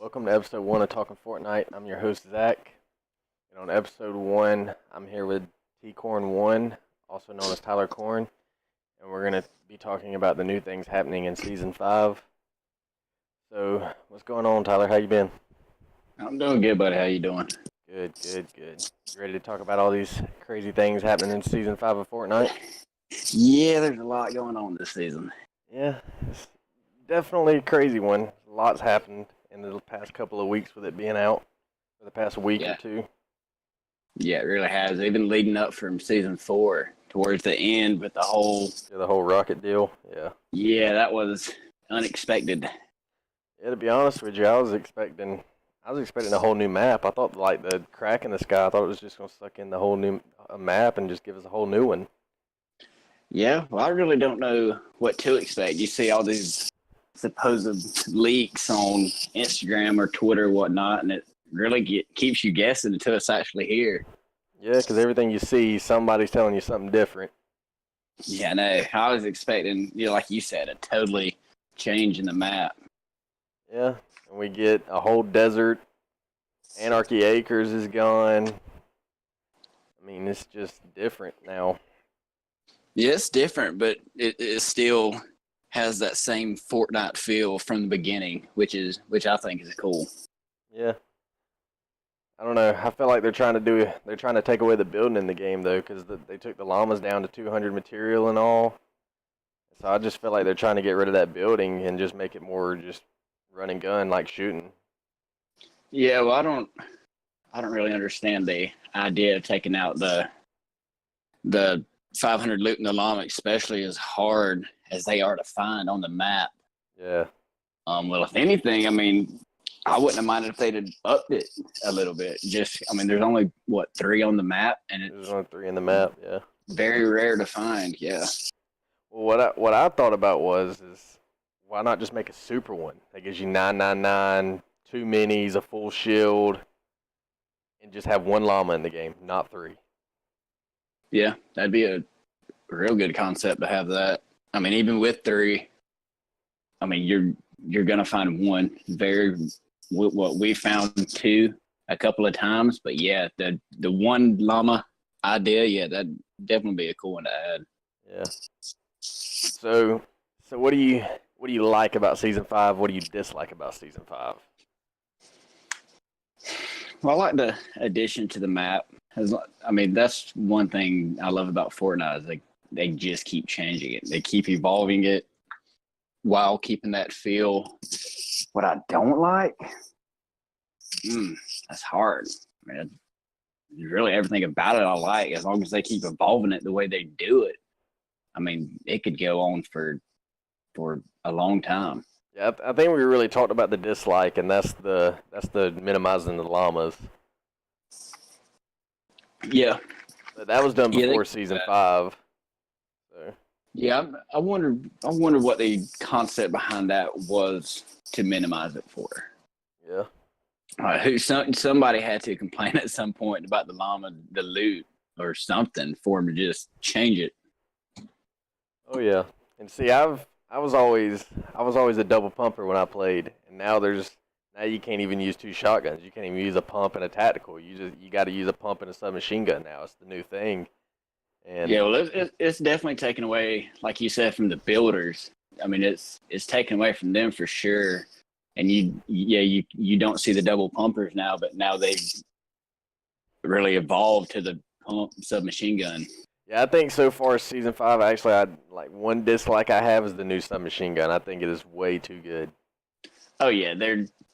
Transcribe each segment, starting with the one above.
Welcome to episode 1 of Talking Fortnite. I'm your host, Zach. And on episode 1, I'm here with Tkorn1, also known as Tkorn, and we're going to be talking about the new things happening in Season 5. So, what's going on, Tyler? How you been? I'm doing good, buddy. How you doing? Good. You ready to talk about all these crazy things happening in Season 5 of Fortnite? Yeah, there's a lot going on this season. Yeah, it's definitely a crazy one. Lots happened in the past couple of weeks with it being out, for the past week or two. Yeah, it really has. Even leading up from Season 4 towards the end with the whole rocket deal. Yeah, that was unexpected. Yeah, to be honest with you, I was expecting a whole new map. I thought, like, the crack in the sky, I thought it was just going to suck in the whole new map and just give us a whole new one. Yeah, well, I really don't know what to expect. You see all these supposed leaks on Instagram or Twitter or whatnot, and it really keeps you guessing until it's actually here. Yeah, because everything you see, somebody's telling you something different. Yeah, I know. I was expecting, like you said, a totally change in the map. Yeah, and we get a whole desert. Anarchy Acres is gone. I mean, it's just different now. Yeah, it's different, but it still has that same Fortnite feel from the beginning, which I think is cool. Yeah. I don't know. I feel like they're trying to take away the building in the game, though, because they took the llamas down to 200 material and all. So I just feel like they're trying to get rid of that building and just make it more just run and gun, like shooting. Yeah, well, I don't really understand the idea of taking out the 500 loot in the llama, especially as hard as they are to find on the map. Yeah. Well, if anything, I mean, I wouldn't have minded if they'd have upped it a little bit. Just, I mean, there's only, 3 on the map? And there's only 3 in the map, yeah. Very rare to find, yeah. Well, what I thought about is why not just make a super one? That gives you 999, 2 minis, a full shield, and just have 1 llama in the game, not 3. Yeah, that'd be a real good concept to have that. I mean, even with 3, I mean, you're gonna find 1. What we found 2 a couple of times, but yeah, the 1 llama idea, yeah, that'd definitely be a cool one to add. Yeah. So what do you like about Season 5? What do you dislike about Season 5? Well, I like the addition to the map. I mean, that's one thing I love about Fortnite is they just keep changing it. They keep evolving it while keeping that feel. What I don't like, that's hard. I mean, really everything about it I like, as long as they keep evolving it the way they do it. I mean, it could go on for a long time. Yeah, I think we really talked about the dislike, and that's the minimizing the llamas. Yeah, but that was done before Season 5. So. Yeah, I wonder what the concept behind that was to minimize it for. Yeah. Somebody had to complain at some point about the llama, the loot, or something for them to just change it. Oh yeah, and see, I was always a double pumper when I played, and now you can't even use 2 shotguns. You can't even use a pump and a tactical. You got to use a pump and a submachine gun now. It's the new thing. And yeah, well, it's definitely taken away, like you said, from the builders. I mean, it's taken away from them for sure. And you don't see the double pumpers now, but now they've really evolved to the pump submachine gun. Yeah, I think so far Season 5, actually, one dislike I have is the new submachine gun. I think it is way too good. Oh yeah,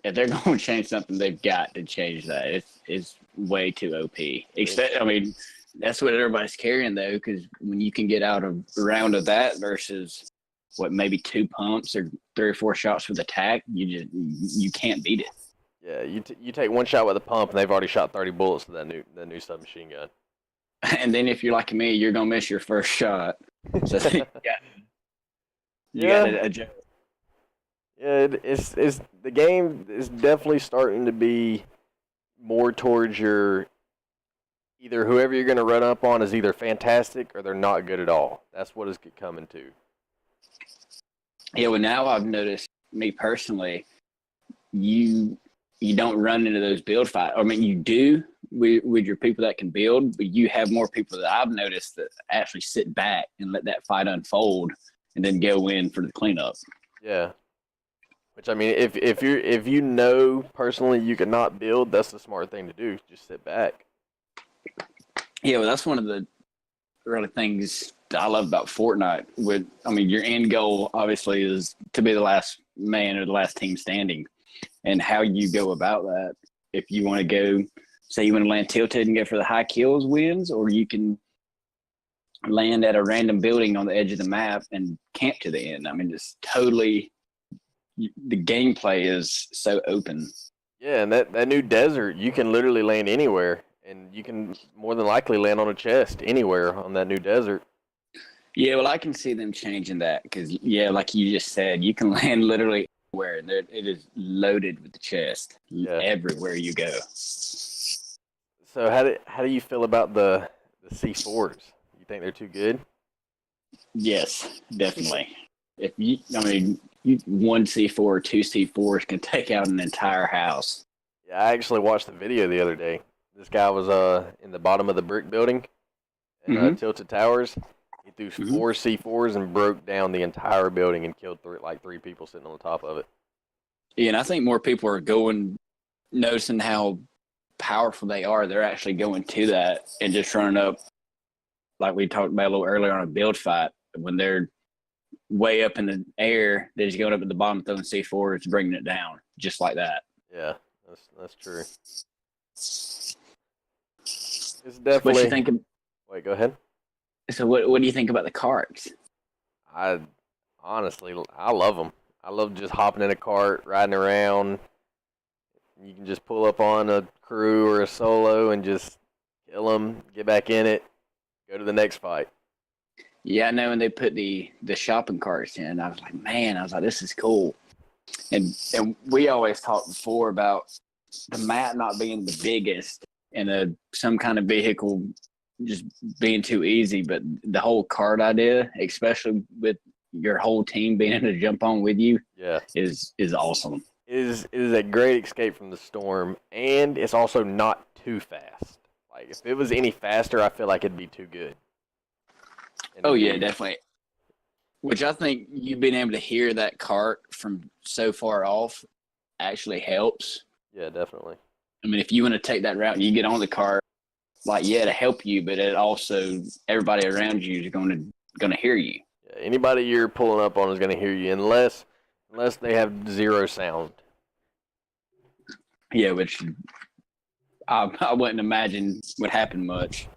if they're going to change something, they've got to change that. It's way too OP. I mean, that's what everybody's carrying though, because when you can get out a round of that versus maybe 2 pumps or 3 or 4 shots with attack, you can't beat it. Yeah, you take 1 shot with a pump, and they've already shot 30 bullets to that new submachine gun. And then if you're like me, you're gonna miss your first shot. So you got to adjust. Yeah, it's the game is definitely starting to be more towards your either whoever you're going to run up on is either fantastic or they're not good at all. That's what it's coming to. Yeah, well, now I've noticed, me personally, you you don't run into those build fights. I mean, you do with your people that can build, but you have more people that I've noticed that actually sit back and let that fight unfold and then go in for the cleanup. Yeah. Which, I mean, if you know personally you cannot build, that's the smart thing to do. Just sit back. Yeah, well, that's one of the really things that I love about Fortnite. Your end goal obviously is to be the last man or the last team standing, and how you go about that. If you want to go, say you want to land tilted and go for the high kills wins, or you can land at a random building on the edge of the map and camp to the end. I mean, just totally, the gameplay is so open. Yeah, and that new desert, you can literally land anywhere, and you can more than likely land on a chest anywhere on that new desert. Yeah, well, I can see them changing that because, yeah, like you just said, you can land literally anywhere, and it is loaded with the chest everywhere you go. So how do you feel about the C4s? You think they're too good? Yes, definitely. One C4 or two C4s can take out an entire house. Yeah, I actually watched the video the other day. This guy was in the bottom of the brick building in Tilted Towers. He threw 4 C4s and broke down the entire building and killed three people sitting on the top of it. Yeah, and I think more people are noticing how powerful they are. They're actually going to that and just running up, like we talked about a little earlier on a build fight. When they're way up in the air, they're just going up at the bottom, throwing C4s, bringing it down, just like that. Yeah, that's true. It's definitely. What you think? Wait, go ahead. So what do you think about the carts? I love them. I love just hopping in a cart, riding around. You can just pull up on a crew or a solo and just kill them, get back in it, go to the next fight. Yeah, I know when they put the shopping carts in, I was like, this is cool. And we always talked before about the map not being the biggest and some kind of vehicle just being too easy, but the whole cart idea, especially with your whole team being able to jump on with you, is awesome. It is a great escape from the storm, and it's also not too fast. Like, if it was any faster, I feel like it'd be too good. Oh, yeah, definitely. Which I think you being able to hear that cart from so far off actually helps. Yeah, definitely. I mean, if you want to take that route and you get on the cart, to help you, but it also, everybody around you is going to hear you. Yeah, anybody you're pulling up on is going to hear you unless they have zero sound. Yeah, which I wouldn't imagine would happen much.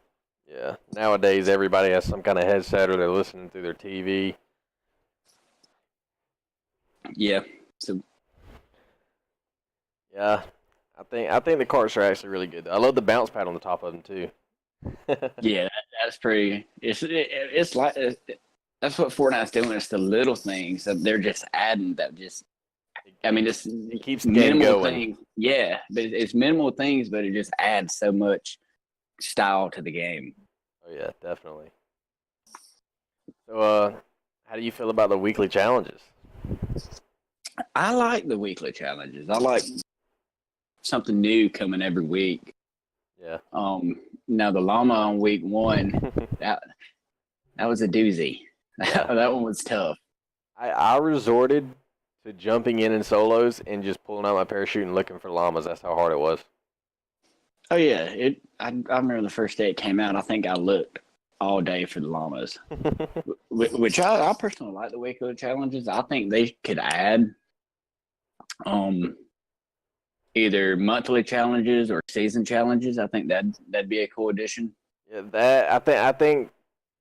Yeah, nowadays everybody has some kind of headset or they're listening through their TV. Yeah. So. Yeah, I think the carts are actually really good. I love the bounce pad on the top of them too. Yeah, that's pretty. It's like that's what Fortnite's doing. It's the little things that they're just adding. It keeps the game going. Things. Yeah, but it's minimal things, but it just adds so much style to the game. Oh yeah, definitely. So, how do you feel about the weekly challenges? I like the weekly challenges. I like something new coming every week. Yeah. Now the llama on week 1, that was a doozy. Yeah. That one was tough. I resorted to jumping in solos and just pulling out my parachute and looking for llamas. That's how hard it was. Oh yeah, I remember the first day it came out. I think I looked all day for the llamas, which I personally like the weekly challenges. I think they could add either monthly challenges or season challenges. I think that'd be a cool addition. Yeah, I think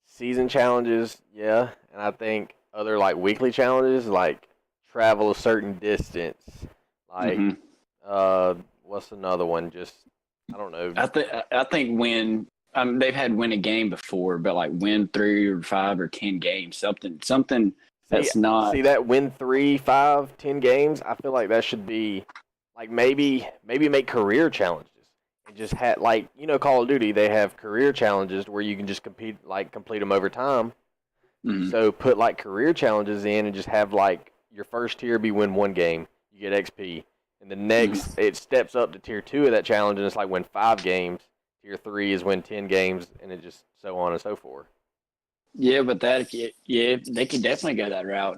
season challenges, yeah, and I think other like weekly challenges like travel a certain distance, like what's another one? Just I don't know. I think when they've had win a game before, but like win 3 or 5 or 10 games, something that's not. See that win 3, 5, 10 games. I feel like that should be like maybe make career challenges and just have Call of Duty. They have career challenges where you can just complete them over time. Mm-hmm. So put like career challenges in and just have like your first tier be win 1 game, you get XP. And the next, it steps up to tier 2 of that challenge, and it's like win 5 games. Tier 3 is win 10 games, and it just so on and so forth. Yeah, but they could definitely go that route.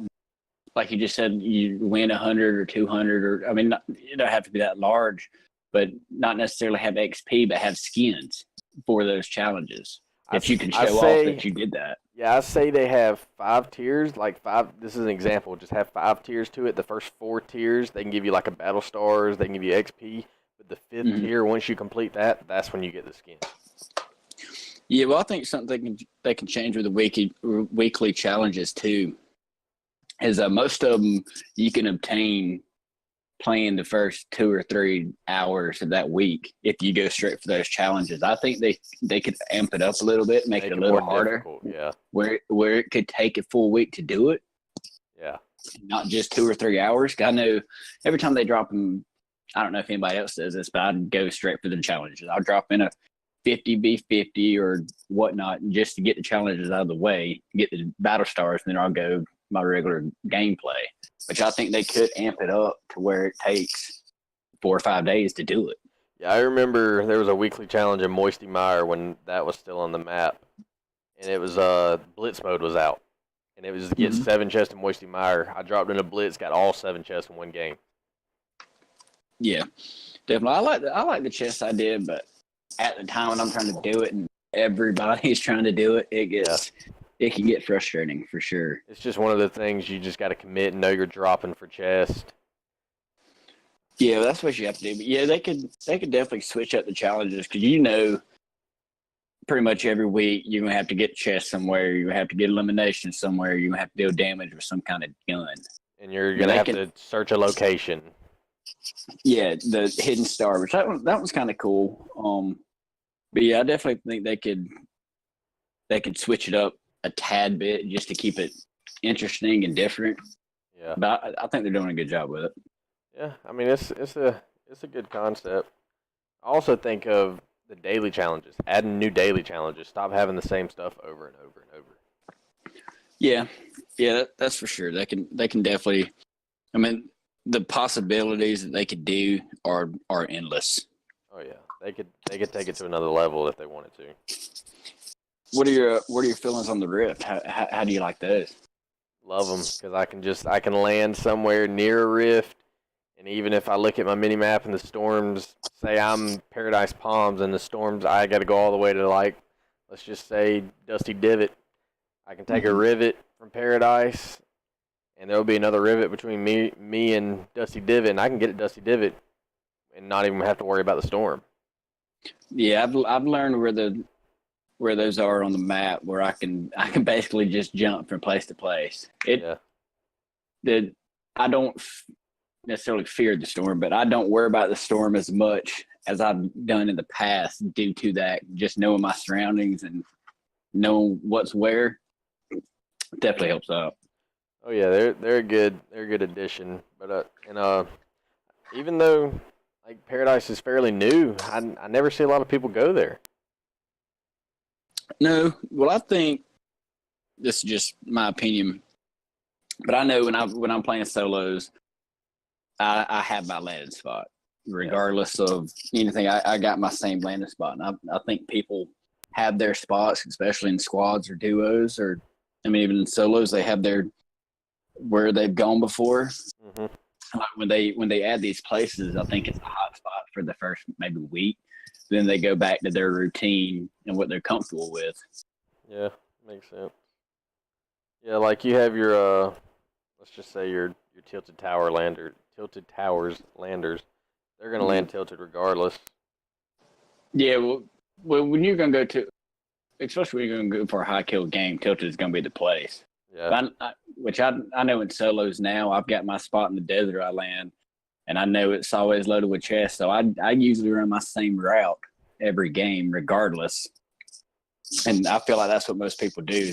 Like you just said, you win 100 or 200, or I mean, you don't have to be that large, but not necessarily have XP, but have skins for those challenges that you can show off that you did that. Yeah, I say they have 5 tiers, like 5. This is an example. Just have 5 tiers to it. The first 4 tiers, they can give you like a battle stars. They can give you XP. But the 5th tier, once you complete that, that's when you get the skin. Yeah, well, I think something they can change with the weekly challenges too is most of them you can obtain playing the first 2 or 3 hours of that week if you go straight for those challenges. I think they could amp it up a little bit, make it a little harder. Yeah, where it could take a full week to do it. Yeah, not just 2 or 3 hours. I know every time they drop them, I don't know if anybody else does this, but I'd go straight for the challenges. I'll drop in a 50v50 or whatnot just to get the challenges out of the way, get the battle stars, and then I'll go my regular gameplay, which I think they could amp it up to where it takes 4 or 5 days to do it. Yeah, I remember there was a weekly challenge in Moisty Mire when that was still on the map, and it was Blitz mode was out, and it was to get 7 chests in Moisty Mire. I dropped in a Blitz, got all 7 chests in one game. Yeah, definitely. I like the chests I did, but at the time when I'm trying to do it and everybody's trying to do it, it can get frustrating for sure. It's just one of the things you just got to commit and know you're dropping for chest. Yeah, that's what you have to do. But yeah, they could definitely switch up the challenges because pretty much every week you're gonna have to get chest somewhere, you're gonna have to get elimination somewhere, you're gonna have to deal damage with some kind of gun, and you're gonna have to search a location. Yeah, the hidden star, which that was kind of cool. But yeah, I definitely think they could switch it up a tad bit just to keep it interesting and different. Yeah, but I think they're doing a good job with it. Yeah, I mean it's a good concept. I also think of the daily challenges, adding new daily challenges. Stop having the same stuff over and over and over. Yeah, that's for sure. They can definitely. I mean, the possibilities that they could do are endless. Oh yeah, they could take it to another level if they wanted to. What are your feelings on the Rift? How do you like those? Love them because I can land somewhere near a rift, and even if I look at my mini map and the storms, say I'm Paradise Palms and the storms, I got to go all the way to let's just say Dusty Divot. I can take a rivet from Paradise, and there will be another rivet between me and Dusty Divot, and I can get at Dusty Divot and not even have to worry about the storm. Yeah, I've learned where those are on the map, where I can basically just jump from place to place. I don't necessarily fear the storm, but I don't worry about the storm as much as I've done in the past due to that. Just knowing my surroundings and knowing what's where definitely helps out. Oh yeah, they're a good addition. But even though like Paradise is fairly new, I never see a lot of people go there. No, well, I think this is just my opinion, but I know when I'm playing solos, I have my landing spot, regardless of anything. I got my same landing spot, and I think people have their spots, especially in squads or duos, or I mean even in solos, they have their where they've gone before. Like when they add these places, I think it's a hot spot for the first maybe week. Then they go back to their routine and what they're comfortable with. Yeah, makes sense. Yeah, like you have your let's just say your tilted towers landers. They're gonna land tilted regardless. Yeah, well, when you're gonna go to, especially when you're gonna go for a high kill game, tilted is gonna be the place. Yeah. Which I know in solos now, I've got my spot in the desert I land, and I know it's always loaded with chests, so I usually run my same route every game regardless. And I feel like that's what most people do.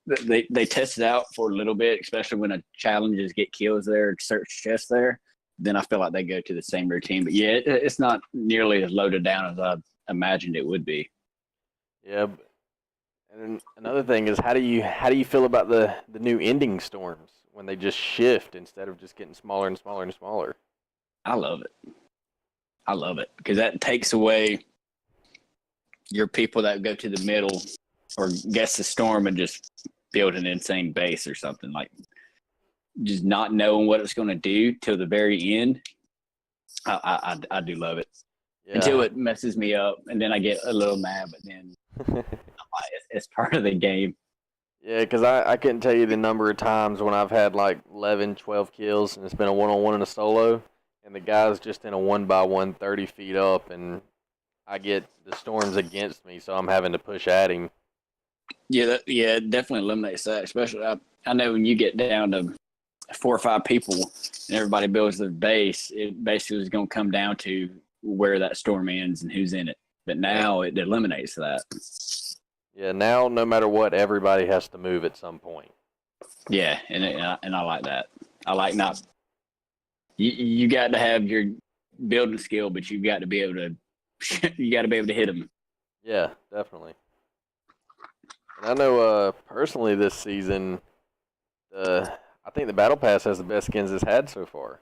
They test it out for a little bit, especially when a challenges get kills there, search chests there. Then I feel like they go to the same routine. But yeah, it's not nearly as loaded down as I imagined it would be. Yeah. And another thing is, how do you feel about the new ending storms when they just shift instead of just getting smaller and smaller and smaller? I love it. I love it because that takes away your people that go to the middle or guess the storm and just build an insane base or something, like just not knowing what it's going to do till the very end. I do love it until it messes me up, and then I get a little mad. But then it's part of the game. Yeah, because I couldn't tell you the number of times when I've had like 11, 12 kills, and it's been a one-on-one and a solo, and the guy's just in a 1x1 30 feet up, and I get the storms against me, so I'm having to push at him. Yeah, it definitely eliminates that. Especially, I know when you get down to 4 or 5 people and everybody builds their base, it basically is going to come down to where that storm ends and who's in it. But now it eliminates that. Yeah, now no matter what, everybody has to move at some point. Yeah, and I like that. I like not. You got to have your building skill, but you got to be able to. You got to be able to hit them. Yeah, definitely. And I know personally this season, I think the Battle Pass has the best skins it's had so far.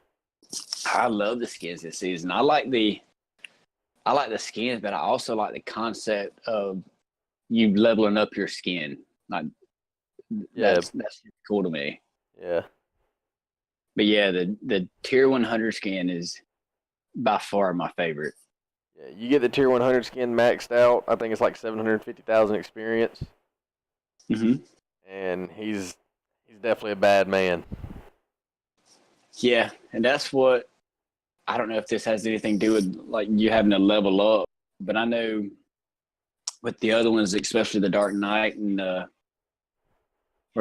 I love the skins this season. I like the skins, but I also like the concept of you leveling up your skin. Like, that's cool to me. Yeah. But yeah, the tier 100 skin is by far my favorite. Yeah, you get the tier 100 skin maxed out. I think it's like 750,000 experience. Mm-hmm. And he's definitely a bad man. Yeah, and that's what I don't know if this has anything to do with like you having to level up, but I know with the other ones, especially the Dark Knight and or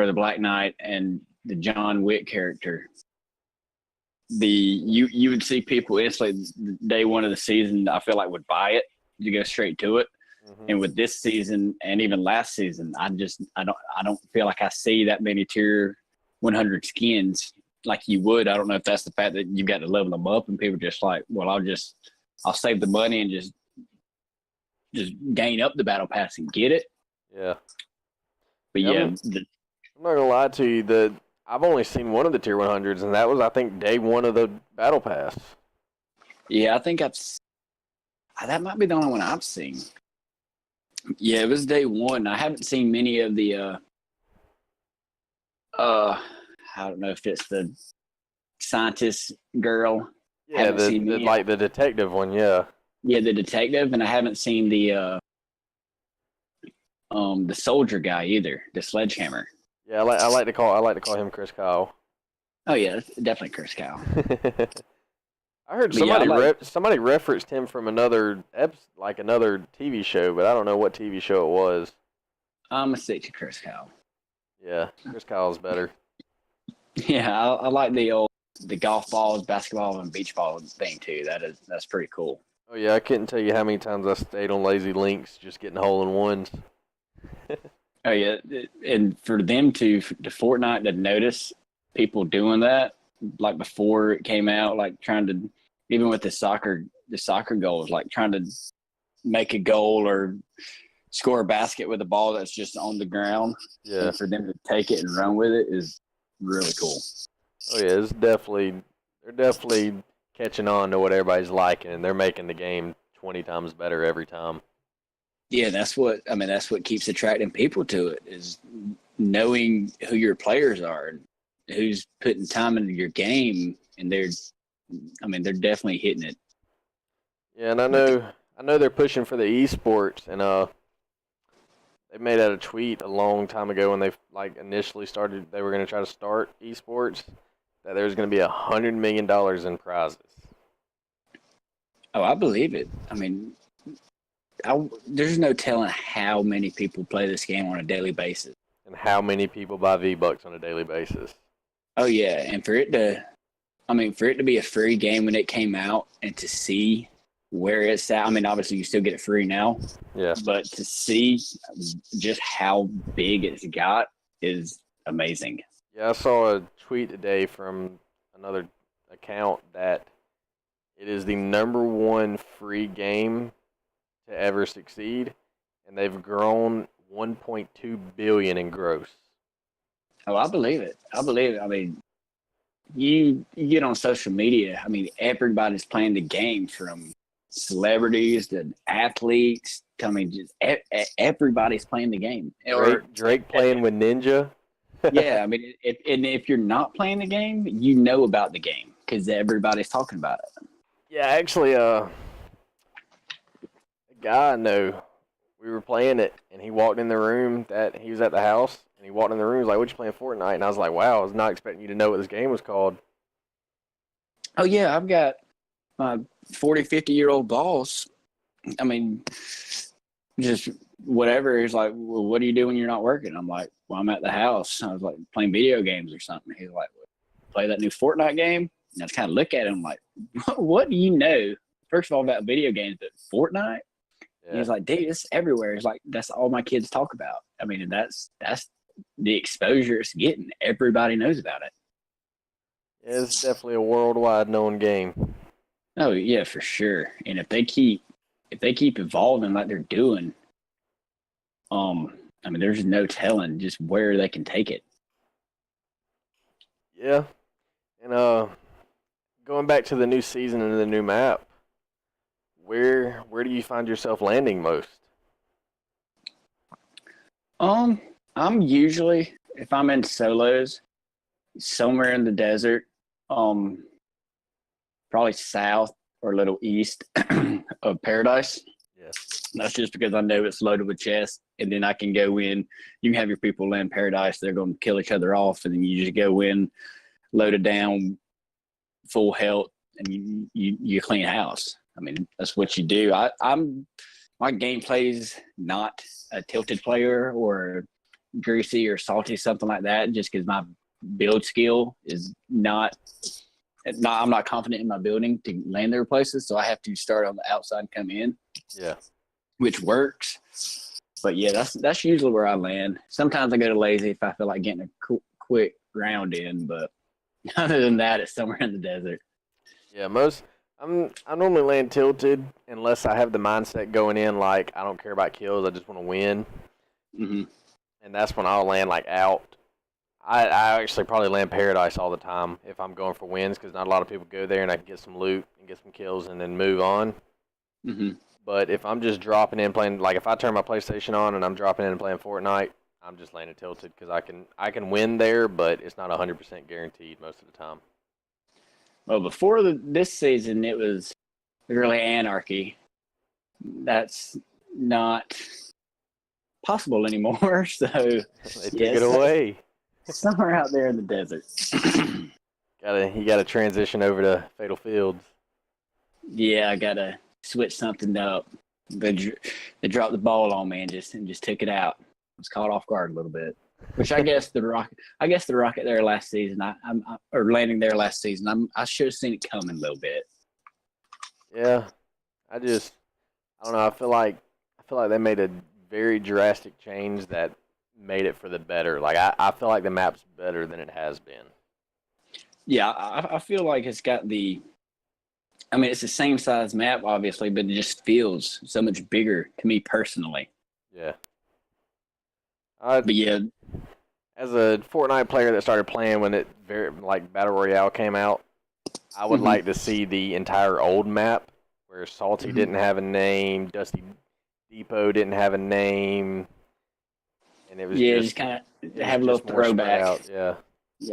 the Black Knight and the John Wick character, you would see people instantly day one of the season. I feel like would buy it. You go straight to it. Mm-hmm. And with this season and even last season, I don't feel like I see that many tier 100 skins like you would. I don't know if that's the fact that you got to level them up and people are just like, well, I'll save the money and just gain up the battle pass and get it. Yeah. But yeah, I'm not gonna lie to you. I've only seen one of the tier 100s, and that was I think day one of the battle pass. Yeah, I think that might be the only one I've seen. Yeah, it was day one. I haven't seen many of the I don't know if it's the scientist girl. Yeah, the detective one, yeah. Yeah, the detective, and I haven't seen the soldier guy either, the sledgehammer. Yeah, I like to call him Chris Kyle. Oh yeah, definitely Chris Kyle. I heard somebody referenced him from another TV show, but I don't know what TV show it was. I'm gonna stick to Chris Kyle. Yeah, Chris Kyle's better. Yeah, I like the golf balls, basketball, and beach ball thing too. That's pretty cool. Oh yeah, I couldn't tell you how many times I stayed on Lazy Links just getting hole-in-ones. Oh yeah, and for them to Fortnite to notice people doing that, like before it came out, like trying to, even with the soccer goals, like trying to make a goal or score a basket with a ball that's just on the ground. Yeah. And for them to take it and run with it is really cool. Oh yeah, they're definitely catching on to what everybody's liking, and they're making the game 20 times better every time. Yeah, that's what keeps attracting people to it, is knowing who your players are and who's putting time into your game, and they're definitely hitting it. Yeah, and I know they're pushing for the esports, and they made out a tweet a long time ago when they initially started. They were going to try to start esports, that there was going to be $100 million in prizes. Oh, I believe it. I mean, there's no telling how many people play this game on a daily basis. And how many people buy V-Bucks on a daily basis. Oh, yeah. And for it to be a free game when it came out and to see where it's at, I mean, obviously you still get it free now. Yeah. But to see just how big it's got is amazing. Yeah, I saw a tweet today from another account that it is the #1 free game to ever succeed, and they've grown $1.2 billion in gross. Oh, I believe it. I mean, you get on social media. I mean, everybody's playing the game, from celebrities to athletes. I mean, just everybody's playing the game. Drake playing with Ninja. Yeah, I mean, if you're not playing the game, you know about the game because everybody's talking about it. Yeah, actually, a guy I know, we were playing it, and he walked in the room that he was at the house, and he walked in the room, he was like, "What you playing Fortnite?" And I was like, "Wow, I was not expecting you to know what this game was called." Oh yeah, I've got my 40, 50-year-old boss. I mean, just whatever. He's like, "Well, what do you do when you're not working?" I'm like, "Well, I'm at the house." I was like, "Playing video games or something." He's like, "Play that new Fortnite game?" And I just kind of look at him like, "What do you know, first of all, about video games, but Fortnite?" Yeah. He's like, "Dude, it's everywhere." He's like, "That's all my kids talk about." I mean, that's the exposure it's getting. Everybody knows about it. Yeah, it's definitely a worldwide known game. Oh yeah, for sure. And if they keep evolving like they're doing, I mean, there's no telling just where they can take it. Yeah, and going back to the new season and the new map, where do you find yourself landing most? I'm usually, if I'm in solos, somewhere in the desert, probably south or a little east of Paradise. Yes. That's just because I know it's loaded with chests, and then I can go in. You can have your people land Paradise. They're going to kill each other off, and then you just go in, load it down, full health, and you clean house. I mean, that's what you do. My gameplay's not a tilted player or greasy or salty, something like that, just because my build skill is not. I'm not confident in my building to land their places, so I have to start on the outside and come in. Yeah, which works. But yeah, that's usually where I land. Sometimes I go to lazy if I feel like getting a quick round in, but other than that, it's somewhere in the desert. Yeah, I normally land tilted unless I have the mindset going in like I don't care about kills, I just want to win. Mm-hmm. And that's when I'll land like out. I actually probably land Paradise all the time if I'm going for wins because not a lot of people go there and I can get some loot and get some kills and then move on. Mm-hmm. But if I'm just dropping in playing, like if I turn my PlayStation on and I'm dropping in and playing Fortnite, I'm just landing tilted because I can win there, but it's not 100% guaranteed most of the time. Well, before this season, it was really anarchy. That's not possible anymore. So they took it away. Somewhere out there in the desert. You gotta transition over to Fatal Fields. Yeah, I gotta switch something up. They dropped the ball on me and just took it out. I was caught off guard a little bit. Which I guess the Rocket there last season. Or landing there last season. I should have seen it coming a little bit. Yeah, I don't know. I feel like they made a very drastic change that made it for the better. Like I feel like the map's better than it has been. Yeah, I feel like it's got the. I mean, it's the same size map, obviously, but it just feels so much bigger to me personally. Yeah. But yeah, as a Fortnite player that started playing when it Battle Royale came out, I would like to see the entire old map where Salty didn't have a name, Dusty Depot didn't have a name, and it was just kind of have a little throwback. Yeah,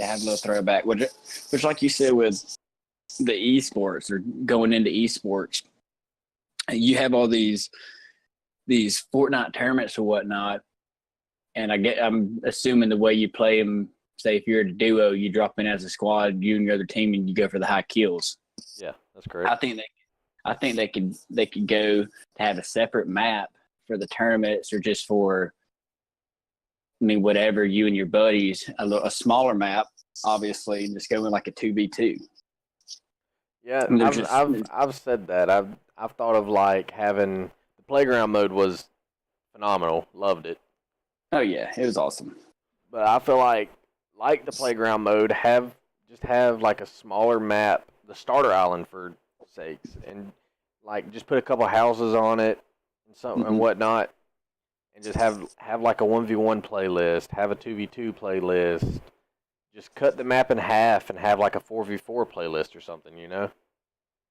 have a little throwback. Which, like you said, with the esports or going into esports, you have all these Fortnite tournaments or whatnot. And I'm assuming the way you play them, say if you're a duo, you drop in as a squad, you and your other team, and you go for the high kills. Yeah, that's correct. I think they could go to have a separate map for the tournaments or just for, I mean, whatever, you and your buddies, a smaller map, obviously, and just go in like a 2v2. Yeah, I've said that. I've thought of like having the playground mode was phenomenal. Loved it. Oh yeah, it was awesome. But I feel like the playground mode, have like a smaller map, the starter island for sakes, and like just put a couple houses on it and and whatnot, and just have like a 1v1 playlist, have a 2v2 playlist, just cut the map in half and have like a 4v4 playlist or something, you know?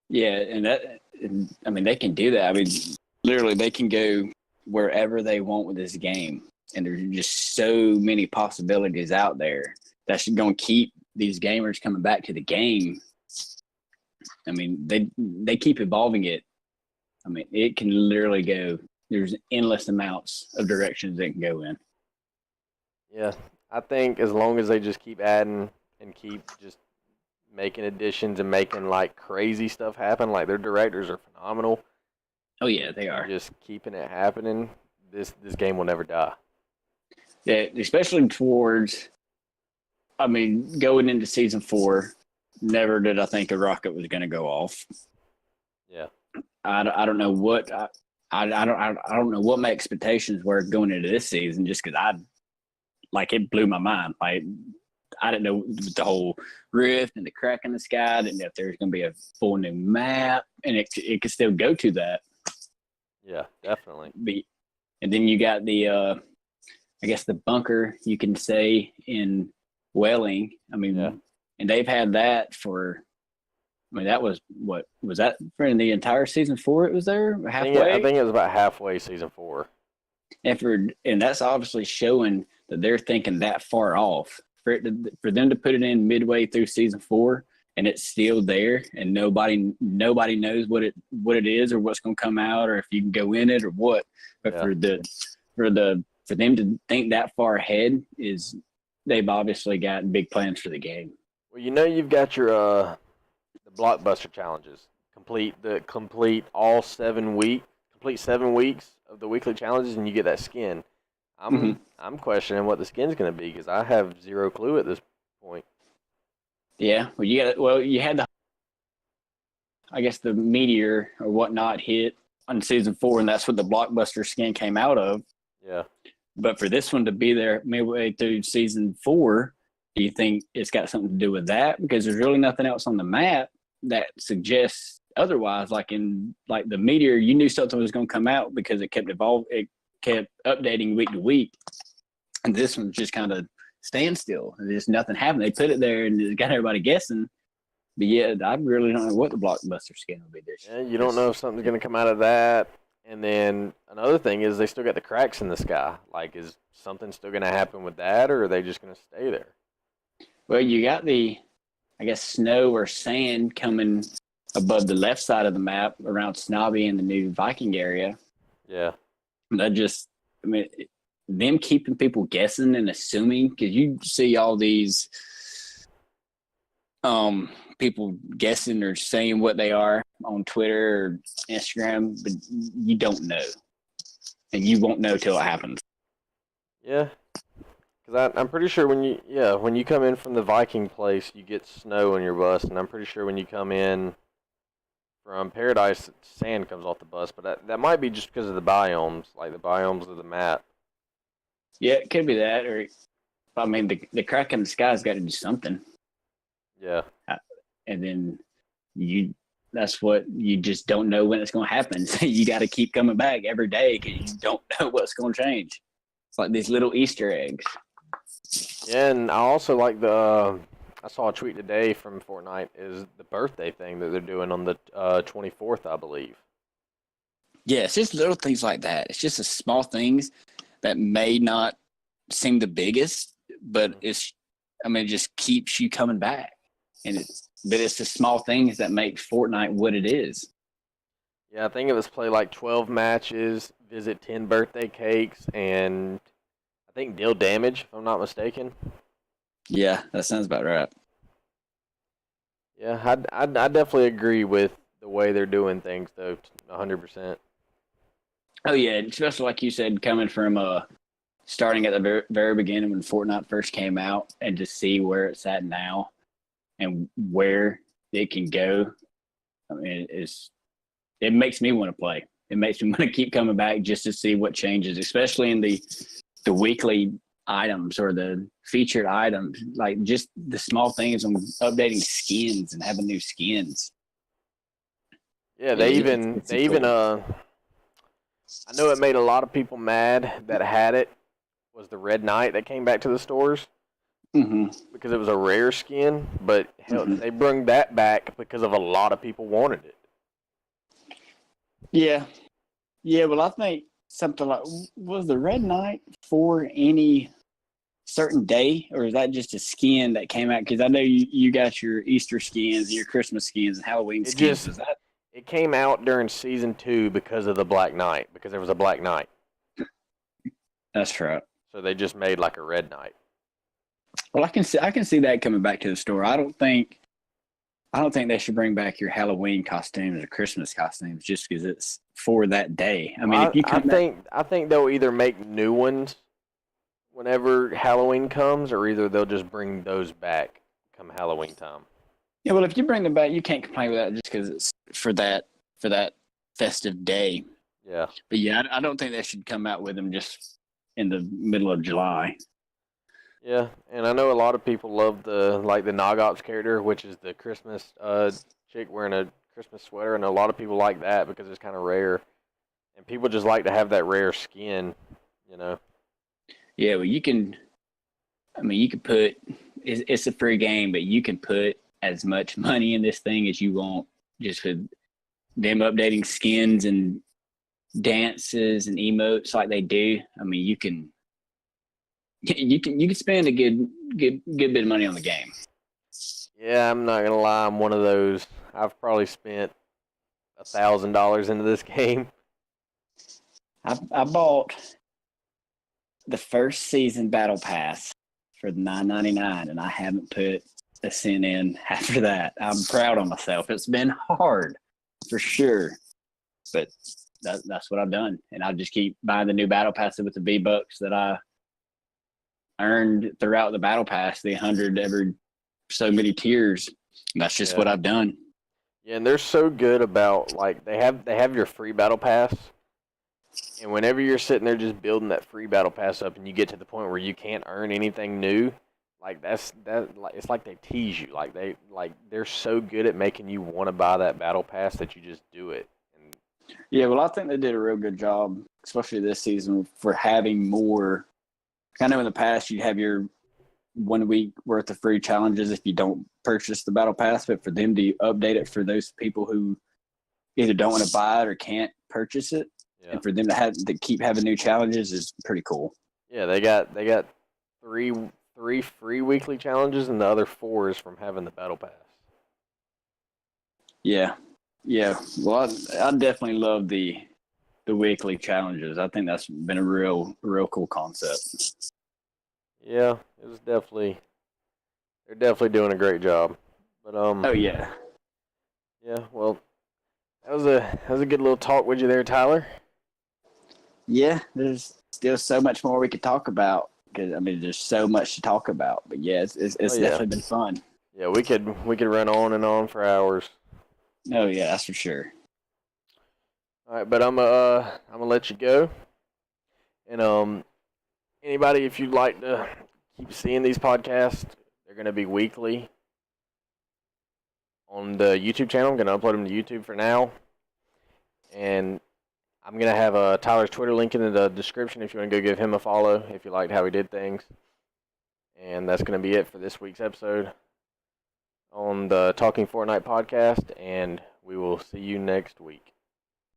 Yeah, I mean, they can do that. I mean, literally, they can go wherever they want with this game, and there's just so many possibilities out there that's going to keep these gamers coming back to the game. I mean, they keep evolving it. I mean, it can literally go. There's endless amounts of directions it can go in. Yeah, I think as long as they just keep adding and keep just making additions and making like crazy stuff happen, like their directors are phenomenal. Oh yeah, they are. Just keeping it happening. This game will never die. Yeah, especially towards. I mean, going into season 4, never did I think a rocket was going to go off. Yeah, I don't know what I don't know what my expectations were going into this season, just because it blew my mind. Like, I didn't know the whole rift and the crack in the sky. I didn't know if there was going to be a full new map, and it could still go to that. Yeah, definitely. And then you got the, I guess the bunker, you can say, in Welling. I mean, Yeah. And they've had that for. I mean, that was what was that for the entire season 4? It was there halfway. I think it was about halfway season 4. And that's obviously showing that they're thinking that far off. For them to put it in midway through season 4 and it's still there and nobody knows what it is or what's going to come out or if you can go in it or what. But Yeah. for them to think that far ahead is they've obviously got big plans for the game. Well, you know you've got your the blockbuster challenges. Complete 7 weeks of the weekly challenges, and you get that skin. I'm questioning what the skin's going to be because I have zero clue at this point. Yeah, you had I guess the meteor or whatnot hit on season 4, and that's what the blockbuster skin came out of. Yeah. But for this one to be there midway through season 4, do you think it's got something to do with that? Because there's really nothing else on the map that suggests otherwise. Like the meteor, you knew something was going to come out because it kept evolving, it kept updating week to week, and this one's just kind of standstill. There's nothing happened. They put it there and it got everybody guessing. But yeah, I really don't know what the blockbuster skin will be this year. Yeah, you don't know if something's going to come out of that. And then another thing is they still got the cracks in the sky. Like, is something still going to happen with that, or are they just going to stay there? Well, you got the, I guess, snow or sand coming above the left side of the map around Snobby and the new Viking area. Yeah. Them keeping people guessing and assuming, because you see all these people guessing or saying what they are on Twitter or Instagram, but you don't know. And you won't know till it happens. Yeah. Because I'm pretty sure when you come in from the Viking place, you get snow on your bus, and I'm pretty sure when you come in from Paradise, sand comes off the bus, but that might be just because of the biomes, like the biomes of the map. Yeah, it could be that, or I mean, the crack in the sky's got to do something. Yeah. And then that's what you just don't know when it's going to happen. So you got to keep coming back every day because you don't know what's going to change. It's like these little Easter eggs. Yeah, and I also like I saw a tweet today from Fortnite is the birthday thing that they're doing on the 24th, I believe. Yeah, it's just little things like that. It's just the small things that may not seem the biggest, but it just keeps you coming back. But it's the small things that make Fortnite what it is. Yeah, I think it was play like 12 matches, visit 10 birthday cakes, and I think deal damage, if I'm not mistaken. Yeah, that sounds about right. Yeah, I definitely agree with the way they're doing things, though, 100%. Oh, yeah, especially like you said, coming from starting at the very, very beginning when Fortnite first came out and to see where it's at now and where it can go. I mean, it makes me want to play. It makes me want to keep coming back just to see what changes, especially in the weekly items or the featured items, like just the small things on updating skins and having new skins. Yeah, they even I know it made a lot of people mad that had it was the Red Knight that came back to the stores. because it was a rare skin, but hell, Mm-hmm. they bring that back because of a lot of people wanted it. Yeah. Yeah, well, I think something like, was the Red Knight for any certain day, or is that just a skin that came out? Because I know you got your Easter skins, your Christmas skins, and Halloween It skins. just Is that? it came out during season 2 because of the Black Knight, because there was a Black Knight. That's right. So they just made like a Red Knight. Well, I can see that coming back to the store. I don't think they should bring back your Halloween costumes or Christmas costumes just because it's for that day. I mean, Well, if you come back, I think they'll either make new ones whenever Halloween comes, or either they'll just bring those back come Halloween time. yeah, well, if you bring them back, you can't complain with that just because it's for that festive day. Yeah. But yeah, I don't think they should come out with them just in the middle of July. Yeah, and I know a lot of people love the Nogops character, which is the Christmas chick wearing a Christmas sweater, and a lot of people like that because it's kind of rare, and people just like to have that rare skin, you know. Yeah, well, you can. I mean, you can put. It's a free game, but you can put as much money in this thing as you want, just with them updating skins and dances and emotes like they do. I mean, you can spend a good bit of money on the game. Yeah, I'm not gonna lie, I'm one of those. I've probably spent $1,000 into this game. I bought the first season battle pass for $9.99, and I haven't put a cent in after that. I'm proud of myself. It's been hard for sure, but that's what I've done, and I just keep buying the new battle passes with the V-Bucks that I earned throughout the battle pass, the 100 every so many tiers. That's just what I've done. Yeah, and they're so good about like they have your free battle pass, and whenever you're sitting there just building that free battle pass up, and you get to the point where you can't earn anything new, like it's like they tease you, like they're so good at making you want to buy that battle pass that you just do it. And yeah, well, I think they did a real good job, especially this season, for having more. I know in the past you'd have your 1 week worth of free challenges if you don't purchase the battle pass, but for them to update it for those people who either don't want to buy it or can't purchase it, and for them to keep having new challenges is pretty cool. Yeah, they got three free weekly challenges, and the other 4 is from having the battle pass. Yeah. Well, I definitely love the weekly challenges. I think that's been a real cool concept. Yeah, it was they're definitely doing a great job. But Oh yeah. Yeah, well, that was a good little talk with you there, Tyler. Yeah, there's still so much more we could talk about because I mean, there's so much to talk about. But yeah, it's definitely been fun. Yeah, we could run on and on for hours. Oh yeah, that's for sure. All right, but I'm gonna let you go. And anybody, if you'd like to keep seeing these podcasts, they're gonna be weekly on the YouTube channel. I'm gonna upload them to YouTube for now, and I'm gonna have Tyler's Twitter link in the description if you want to go give him a follow if you liked how he did things. And that's gonna be it for this week's episode on the Talking Fortnite podcast, and we will see you next week.